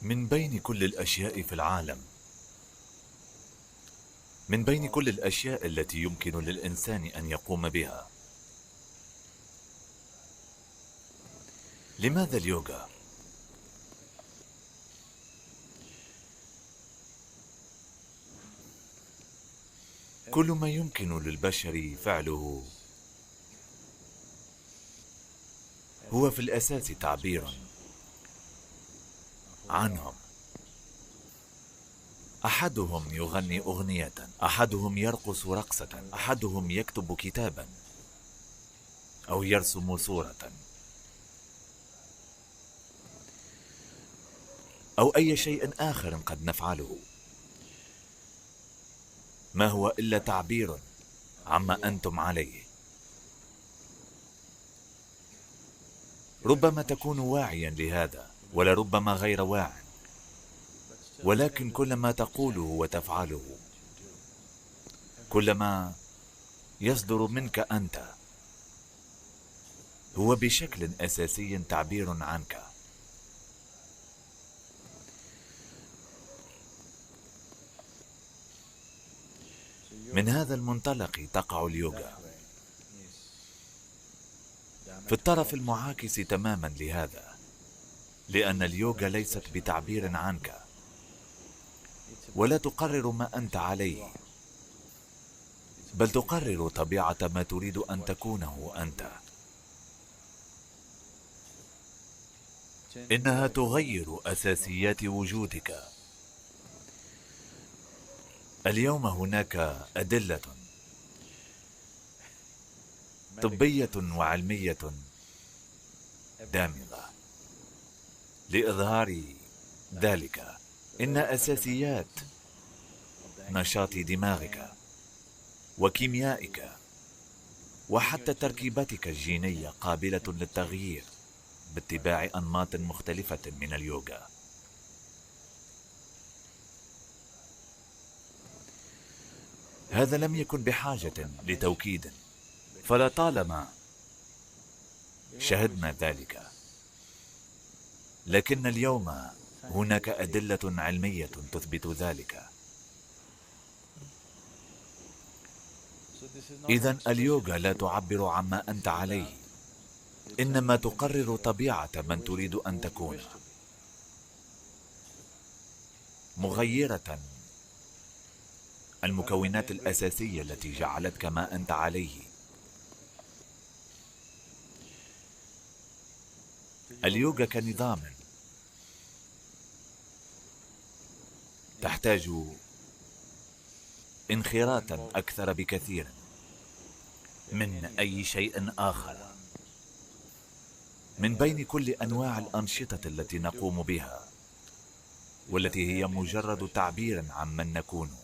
من بين كل الأشياء في العالم، من بين كل الأشياء التي يمكن للإنسان أن يقوم بها، لماذا اليوغا؟ كل ما يمكن للبشر فعله هو في الأساس تعبير عنهم. أحدهم يغني أغنية، أحدهم يرقص رقصة، أحدهم يكتب كتابا أو يرسم صورة أو أي شيء آخر قد نفعله. ما هو إلا تعبير عما أنتم عليه. ربما تكون واعيا لهذا ولربما غير واع، ولكن كل ما تقوله وتفعله، كل ما يصدر منك أنت، هو بشكل أساسي تعبير عنك. من هذا المنطلق تقع اليوغا في الطرف المعاكس تماما لهذا، لأن اليوغا ليست بتعبير عنك، ولا تقرر ما أنت عليه، بل تقرر طبيعة ما تريد أن تكونه أنت. إنها تغير أساسيات وجودك. اليوم هناك أدلة طبية وعلمية دامغة لإظهار ذلك. إن أساسيات نشاط دماغك وكيميائك وحتى تركيبتك الجينية قابلة للتغيير باتباع أنماط مختلفة من اليوغا. هذا لم يكن بحاجة لتوكيد، فلطالما شهدنا ذلك، لكن اليوم هناك أدلة علمية تثبت ذلك. إذن اليوغا لا تعبر عما أنت عليه، إنما تقرر طبيعة من تريد أن تكون، مغيرة المكونات الأساسية التي جعلتك ما أنت عليه. اليوغا كنظام تحتاج انخراطا أكثر بكثير من أي شيء آخر. من بين كل أنواع الأنشطة التي نقوم بها، والتي هي مجرد تعبير عن من نكون،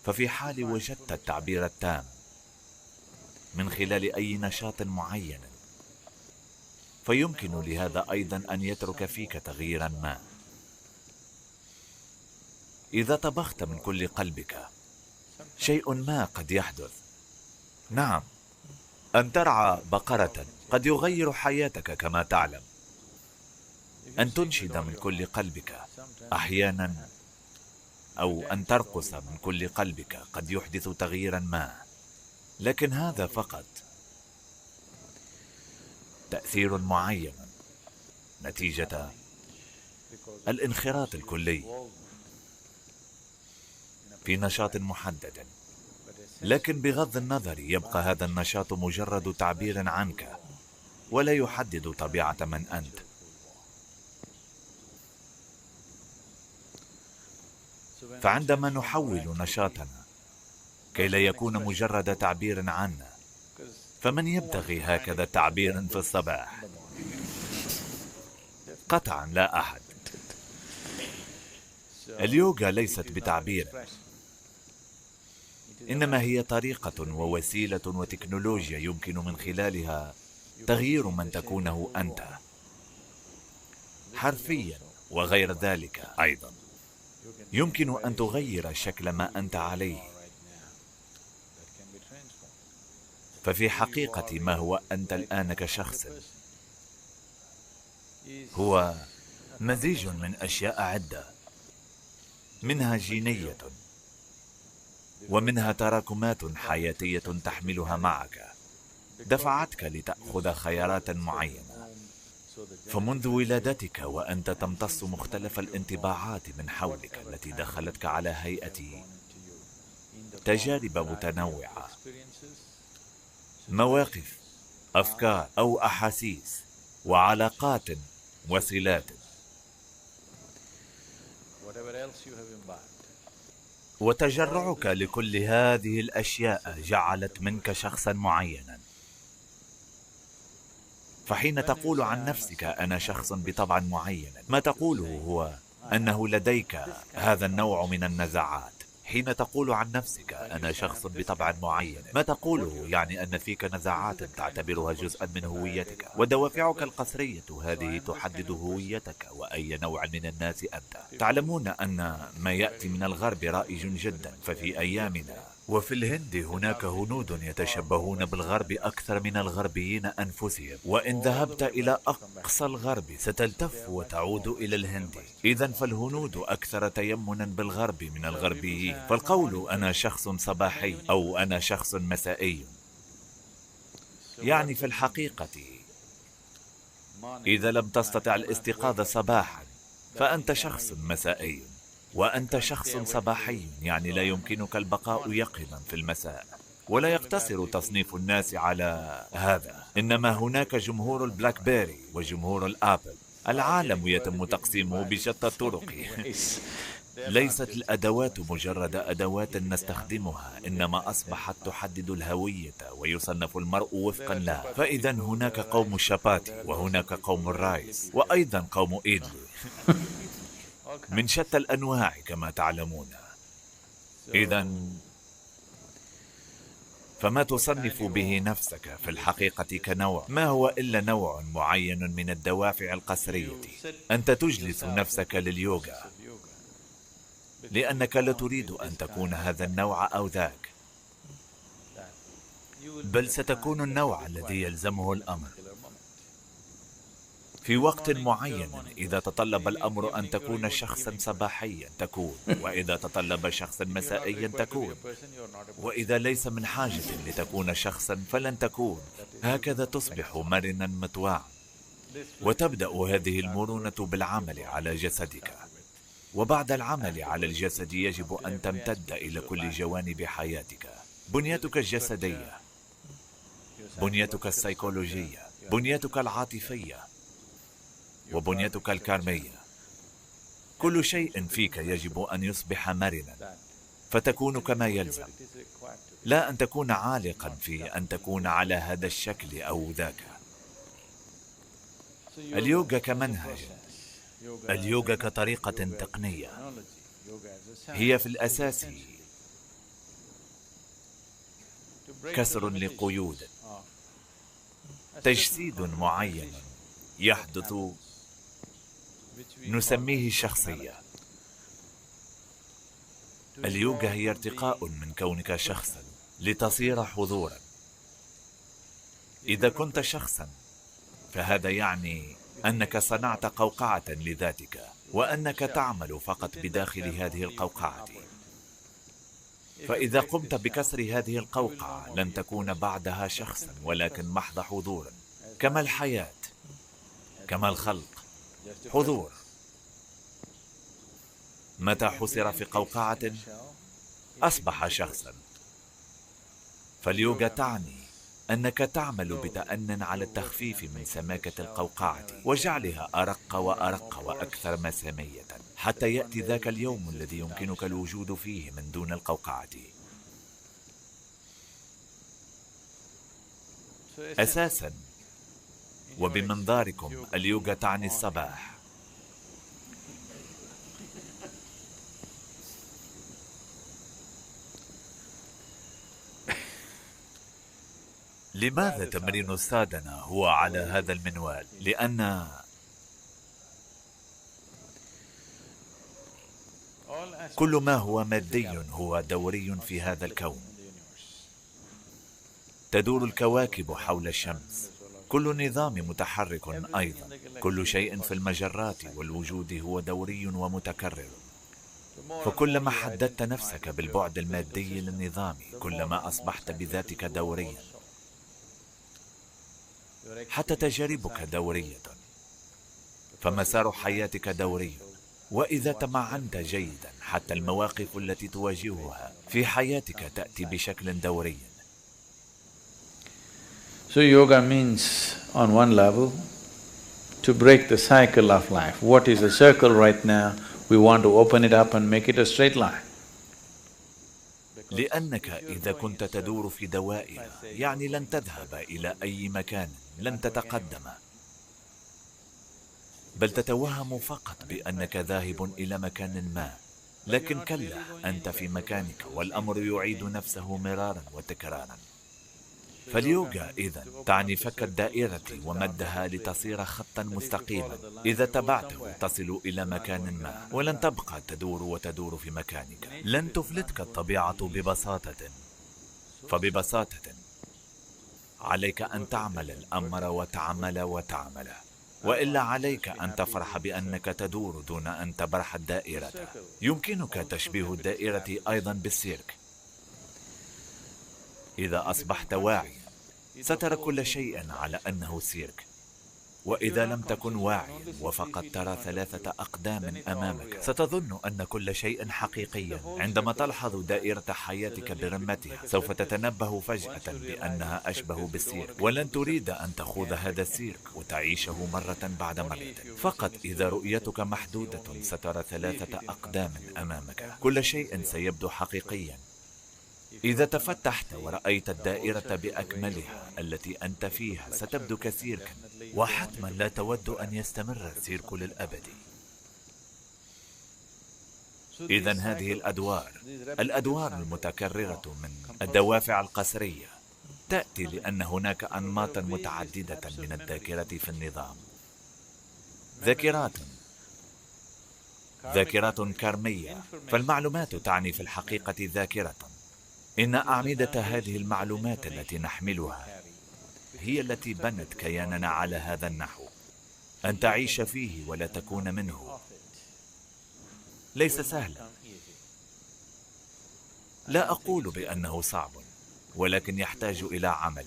ففي حال وجدت التعبير التام من خلال أي نشاط معين، فيمكن لهذا أيضا أن يترك فيك تغييرا ما. إذا طبخت من كل قلبك، شيء ما قد يحدث. نعم، أن ترعى بقرة قد يغير حياتك كما تعلم. أن تنشد من كل قلبك أحيانا، أو أن ترقص من كل قلبك قد يحدث تغييرا ما، لكن هذا فقط تأثير معين نتيجة الانخراط الكلي في نشاط محدد. لكن بغض النظر يبقى هذا النشاط مجرد تعبير عنك، ولا يحدد طبيعة من أنت. فعندما نحول نشاطنا كي لا يكون مجرد تعبير عنا، فمن يبتغي هكذا تعبير في الصباح؟ قطعا لا أحد. اليوغا ليست بتعبير، إنما هي طريقة ووسيلة وتكنولوجيا يمكن من خلالها تغيير من تكونه أنت حرفيا، وغير ذلك أيضا. يمكن أن تغير شكل ما أنت عليه. ففي حقيقة ما هو أنت الآن كشخص هو مزيج من أشياء عدة، منها جينية ومنها تراكمات حياتية تحملها معك دفعتك لتأخذ خيارات معينة. فمنذ ولادتك وأنت تمتص مختلف الانطباعات من حولك التي دخلتك على هيئة تجارب متنوعة، مواقف، أفكار أو أحاسيس وعلاقات وصلات. وتجرعك لكل هذه الأشياء جعلت منك شخصا معينا. فحين تقول عن نفسك أنا شخص بطبع معين، ما تقوله هو أنه لديك هذا النوع من النزعات. حين تقول عن نفسك أنا شخص بطبع معين، ما تقوله يعني أن فيك نزعات تعتبرها جزءا من هويتك، ودوافعك القسرية هذه تحدد هويتك وأي نوع من الناس أنت. تعلمون أن ما يأتي من الغرب رائج جدا، ففي أيامنا وفي الهند هناك هنود يتشبهون بالغرب أكثر من الغربيين أنفسهم، وإن ذهبت إلى أقصى الغرب ستلتف وتعود إلى الهند. إذن فالهنود أكثر تيمنا بالغرب من الغربيين. فالقول أنا شخص صباحي أو أنا شخص مسائي يعني في الحقيقة إذا لم تستطع الاستيقاظ صباحا فأنت شخص مسائي، وأنت شخص صباحي يعني لا يمكنك البقاء يقظا في المساء. ولا يقتصر تصنيف الناس على هذا، إنما هناك جمهور البلاك بيري وجمهور الآبل. العالم يتم تقسيمه بشتى الطرق. ليست الأدوات مجرد أدوات نستخدمها، إنما أصبحت تحدد الهوية ويصنف المرء وفقا لها. فإذا هناك قوم الشاباتي وهناك قوم الرايس وأيضا قوم إيدلي من شتى الأنواع كما تعلمون. إذا فما تصنف به نفسك في الحقيقة كنوع ما هو إلا نوع معين من الدوافع القسرية. أنت تجلس نفسك لليوغا لأنك لا تريد أن تكون هذا النوع أو ذاك، بل ستكون النوع الذي يلزمه الأمر في وقت معين. إذا تطلب الأمر أن تكون شخصا صباحيا تكون، وإذا تطلب شخصا مسائيا تكون، وإذا ليس من حاجة لتكون شخصا فلن تكون. هكذا تصبح مرنا مطواعا. وتبدأ هذه المرونة بالعمل على جسدك، وبعد العمل على الجسد يجب أن تمتد إلى كل جوانب حياتك: بنيتك الجسدية، بنيتك السيكولوجية، بنيتك العاطفية، وبنيتك الكارمية. كل شيء فيك يجب أن يصبح مرنا، فتكون كما يلزم، لا أن تكون عالقا في أن تكون على هذا الشكل أو ذاك. اليوغا كمنهج، اليوغا كطريقة تقنية، هي في الأساس كسر لقيود، تجسيد معين يحدث نسميه شخصية. اليوغا هي ارتقاء من كونك شخصا لتصير حضورا. إذا كنت شخصا فهذا يعني أنك صنعت قوقعة لذاتك، وأنك تعمل فقط بداخل هذه القوقعة. فإذا قمت بكسر هذه القوقعة لن تكون بعدها شخصا، ولكن محض حضور، كما الحياة، كما الخلق، حضور. متى حصر في قوقعة أصبح شخصا. فاليوغا تعني أنك تعمل بتأن على التخفيف من سماكة القوقعة وجعلها أرق وأرق وأكثر مسامية، حتى يأتي ذاك اليوم الذي يمكنك الوجود فيه من دون القوقعة. أساسا وبمنظاركم اليوغا تعني الصباح. لماذا تمرين السادنة هو على هذا المنوال؟ لأن كل ما هو مادي هو دوري في هذا الكون. تدور الكواكب حول الشمس، كل نظام متحرك أيضا. كل شيء في المجرات والوجود هو دوري ومتكرر. فكلما حددت نفسك بالبعد المادي للنظام كلما أصبحت بذاتك دوريا. حتى تجاربك دورية، فمسار حياتك دوري. وإذا تمعنت جيدا حتى المواقف التي تواجهها في حياتك تأتي بشكل دوري. So yoga means, on one level, to break the cycle of life. What is a circle right now, we want to open it up and make it a straight line. لأنك إذا كنت تدور في دوائر يعني لن تذهب إلى أي مكان، لن تتقدم، بل تتوهم فقط بأنك ذاهب إلى مكان ما، لكن كلا، أنت في مكانك والأمر يعيد نفسه مرارا وتكرارا. فاليوغا إذن تعني فك الدائرة ومدها لتصير خطا مستقيما. إذا تبعته تصل إلى مكان ما، ولن تبقى تدور وتدور في مكانك. لن تفلتك الطبيعة ببساطة. فببساطة عليك أن تعمل الأمر وتعمل وتعمل، وإلا عليك أن تفرح بأنك تدور دون أن تبرح الدائرة. يمكنك تشبيه الدائرة أيضا بالسيرك. إذا أصبحت واعيا سترى كل شيء على أنه سيرك، وإذا لم تكن واعيا وفقط ترى 3 أقدام أمامك ستظن أن كل شيء حقيقي. عندما تلحظ دائرة حياتك برمتها سوف تتنبه فجأة بأنها أشبه بالسيرك، ولن تريد أن تخوض هذا السيرك وتعيشه مرة بعد مرة. فقط إذا رؤيتك محدودة سترى 3 أقدام أمامك، كل شيء سيبدو حقيقيا. إذا تفتحت ورأيت الدائرة بأكملها التي أنت فيها ستبدو كسيركا، وحتما لا تود أن يستمر السيرك للأبد. إذن هذه الأدوار المتكررة من الدوافع القسرية تأتي لأن هناك أنماطا متعددة من الذاكرة في النظام. ذاكرات كارمية، فالمعلومات تعني في الحقيقة ذاكرة. إن أعمدة هذه المعلومات التي نحملها هي التي بنت كياننا على هذا النحو. أن تعيش فيه ولا تكون منه ليس سهلا. لا أقول بأنه صعب، ولكن يحتاج إلى عمل.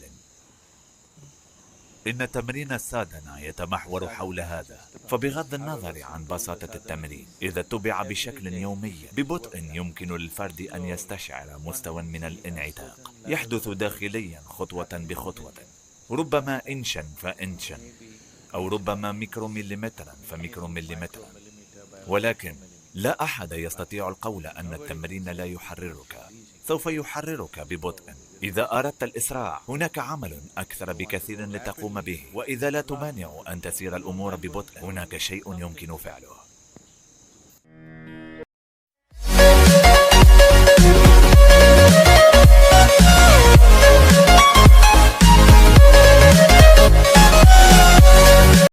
إن تمرين السادنا يتمحور حول هذا. فبغض النظر عن بساطة التمرين، إذا اتبع بشكل يومي ببطء يمكن للفرد أن يستشعر مستوى من الانعتاق يحدث داخليا خطوة بخطوة، ربما إنشا فإنشا، أو ربما ميكرو مليمترا فميكرو مليمترا. ولكن لا أحد يستطيع القول أن التمرين لا يحررك. سوف يحررك ببطء. إذا أردت الإسراع هناك عمل أكثر بكثير لتقوم به، وإذا لا تمانع أن تسير الأمور ببطء هناك شيء يمكن فعله.